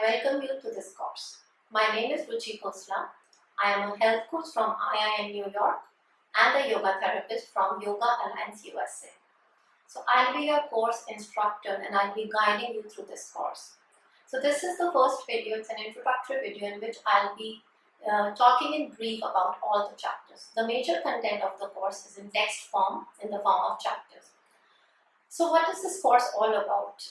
welcome you to this course. My name is Ruchi Khosla. I am a health coach from IIM New York and a yoga therapist from Yoga Alliance USA. So I'll be your course instructor and I'll be guiding you through this course. So this is the first video. It's an introductory video in which I'll be talking in brief about all the chapters. The major content of the course is in text form, in the form of chapters. So what is this course all about?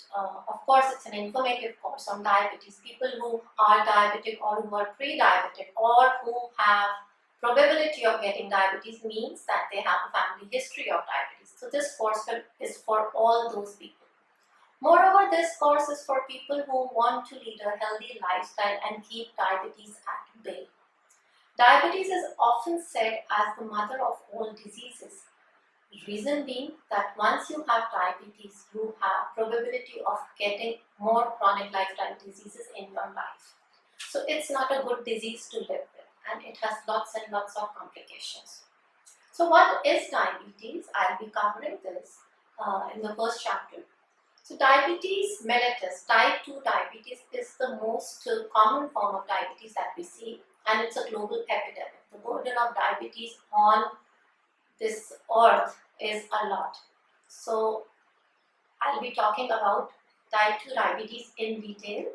Of course, it's an informative course on diabetes. People who are diabetic or who are pre-diabetic or who have probability of getting diabetes means that they have a family history of diabetes. So this course is for all those people. Moreover, this course is for people who want to lead a healthy lifestyle and keep diabetes at bay. Diabetes is often said as the mother of all diseases. Reason being that once you have diabetes, you have probability of getting more chronic lifestyle diseases in your life. So it's not a good disease to live with and it has lots and lots of complications. So what is diabetes? I'll be covering this in the first chapter. So diabetes mellitus, type 2 diabetes, is the most common form of diabetes that we see, and it's a global epidemic. The burden of diabetes on this earth is a lot. So I'll be talking about type 2 diabetes in detail.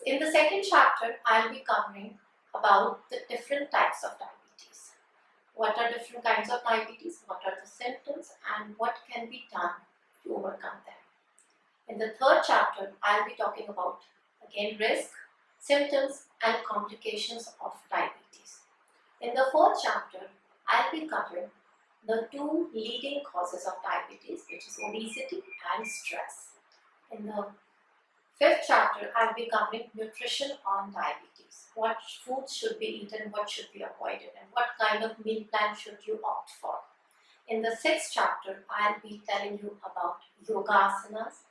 In the second chapter, I'll be covering about the different types of diabetes. What are different kinds of diabetes? What are the symptoms? And what can be done to overcome them? In the third chapter, I'll be talking about, again, risk, symptoms, and complications of diabetes. In the fourth chapter, I'll be covering the two leading causes of diabetes, which is obesity and stress. In the fifth chapter, I'll be covering nutrition on diabetes. What foods should be eaten, what should be avoided, and what kind of meal plan should you opt for. In the sixth chapter, I'll be telling you about yoga asanas,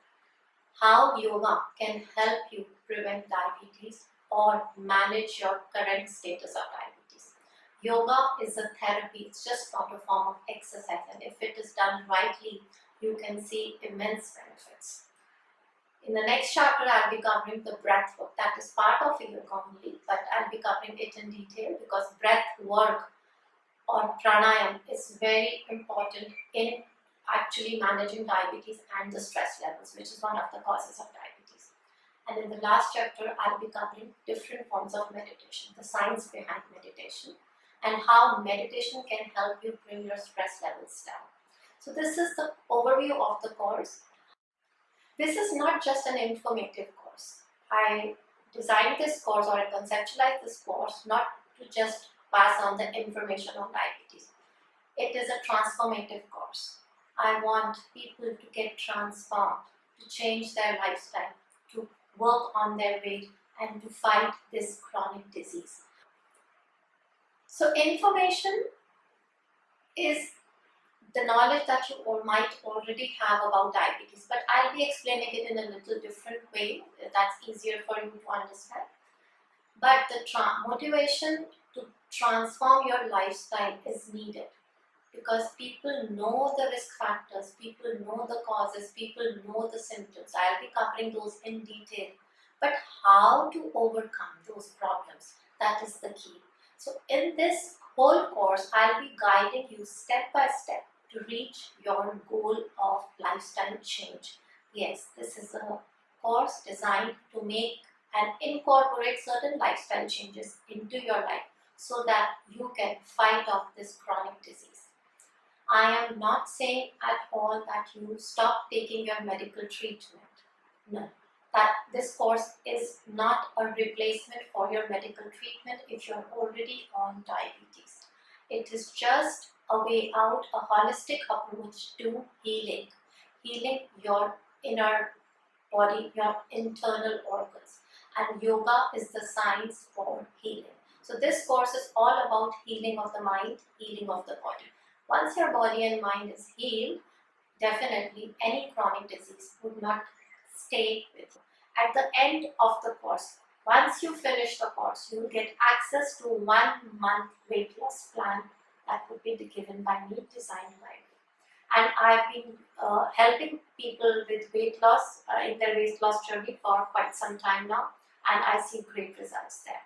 how yoga can help you prevent diabetes or manage your current status of diabetes. Yoga is a therapy, it's just not a form of exercise, and if it is done rightly, you can see immense benefits. In the next chapter, I'll be covering the breath work. That is part of yoga only, but I'll be covering it in detail because breath work or pranayam is very important in actually managing diabetes and the stress levels, which is one of the causes of diabetes. And in the last chapter, I'll be covering different forms of meditation, the science behind meditation, and how meditation can help you bring your stress levels down. So this is the overview of the course. This is not just an informative course. I designed this course, or I conceptualized this course not to just pass on the information on diabetes. It is a transformative course. I want people to get transformed, to change their lifestyle, to work on their weight, and to fight this chronic disease. So information is the knowledge that you might already have about diabetes, but I'll be explaining it in a little different way that's easier for you to understand. But the motivation to transform your lifestyle is needed because people know the risk factors, people know the causes, people know the symptoms. I'll be covering those in detail. But how to overcome those problems, that is the key. So in this whole course, I'll be guiding you step by step to reach your goal of lifestyle change. Yes, this is a course designed to make and incorporate certain lifestyle changes into your life so that you can fight off this chronic disease. I am not saying at all that you stop taking your medical treatment. No. That this course is not a replacement for your medical treatment if you're already on diabetes. It is just a way out, a holistic approach to healing your inner body, your internal organs. And yoga is the science for healing. So this course is all about healing of the mind, healing of the body. Once your body and mind is healed, definitely any chronic disease would not stay with you. At the end of the course, once you finish the course, you will get access to 1 month weight loss plan that would be given by me, designed by me. and I've been helping people with weight loss in their weight loss journey for quite some time now, and I see great results there.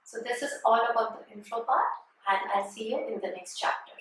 So this is all about the intro part, and I'll see you in the next chapter.